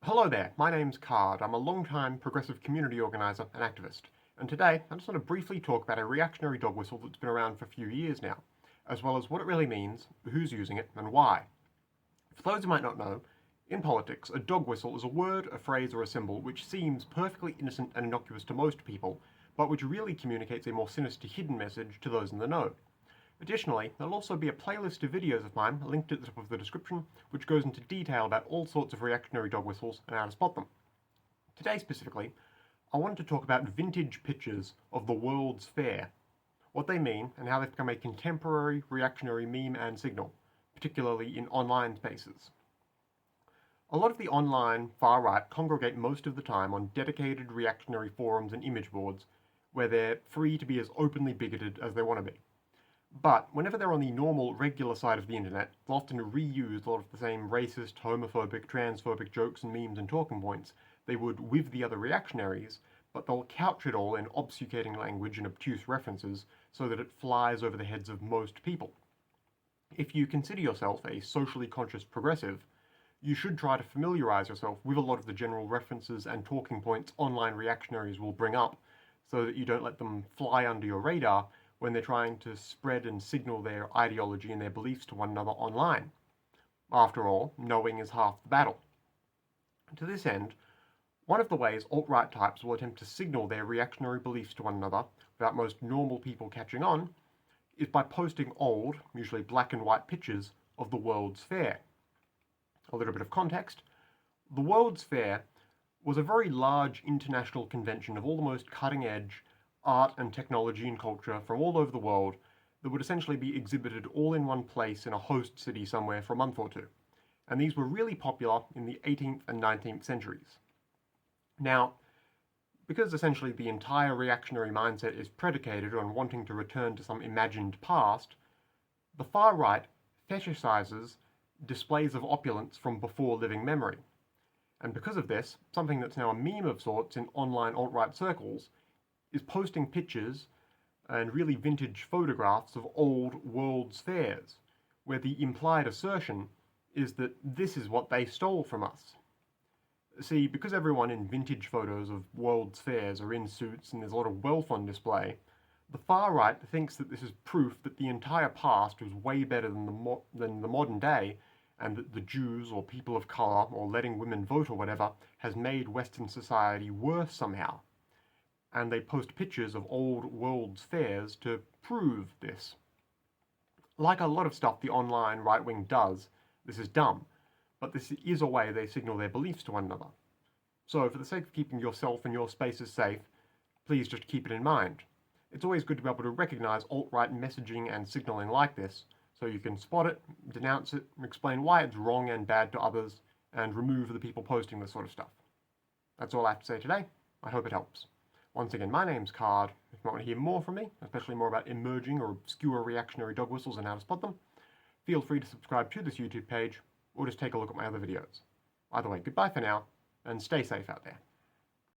Hello there, my name's Card. I'm a long-time progressive community organiser and activist, and today I just want to briefly talk about a reactionary dog whistle that's been around for a few years now, as well as what it really means, who's using it, and why. For those who might not know, in politics, a dog whistle is a word, a phrase, or a symbol which seems perfectly innocent and innocuous to most people, but which really communicates a more sinister hidden message to those in the know. Additionally, there'll also be a playlist of videos of mine linked at the top of the description, which goes into detail about all sorts of reactionary dog whistles and how to spot them. Today specifically, I wanted to talk about vintage pictures of the World's Fair, what they mean and how they've become a contemporary reactionary meme and signal, particularly in online spaces. A lot of the online far-right congregate most of the time on dedicated reactionary forums and image boards, where they're free to be as openly bigoted as they want to be. But whenever they're on the normal, regular side of the internet, they'll often reuse a lot of the same racist, homophobic, transphobic jokes and memes and talking points they would with the other reactionaries, but they'll couch it all in obfuscating language and obtuse references so that it flies over the heads of most people. If you consider yourself a socially conscious progressive, you should try to familiarize yourself with a lot of the general references and talking points online reactionaries will bring up, so that you don't let them fly under your radar when they're trying to spread and signal their ideology and their beliefs to one another online. After all, knowing is half the battle. To this end, one of the ways alt-right types will attempt to signal their reactionary beliefs to one another without most normal people catching on is by posting old, usually black and white pictures of the World's Fair. A little bit of context. The World's Fair was a very large international convention of all the most cutting-edge art and technology and culture from all over the world that would essentially be exhibited all in one place in a host city somewhere for a month or two. And these were really popular in the 18th and 19th centuries. Now, because essentially the entire reactionary mindset is predicated on wanting to return to some imagined past, the far right fetishizes displays of opulence from before living memory. And because of this, something that's now a meme of sorts in online alt-right circles is posting pictures and really vintage photographs of old World's Fairs, where the implied assertion is that this is what they stole from us. See, because everyone in vintage photos of World's Fairs are in suits and there's a lot of wealth on display, the far right thinks that this is proof that the entire past was way better than the modern day, and that the Jews or people of colour or letting women vote or whatever has made Western society worse somehow. And they post pictures of old World's Fairs to prove this. Like a lot of stuff the online right-wing does, this is dumb, but this is a way they signal their beliefs to one another. So for the sake of keeping yourself and your spaces safe, please just keep it in mind. It's always good to be able to recognise alt-right messaging and signalling like this, so you can spot it, denounce it, explain why it's wrong and bad to others, and remove the people posting this sort of stuff. That's all I have to say today. I hope it helps. Once again, my name's Card. If you want to hear more from me, especially more about emerging or obscure reactionary dog whistles and how to spot them, feel free to subscribe to this YouTube page, or just take a look at my other videos. Either way, goodbye for now, and stay safe out there.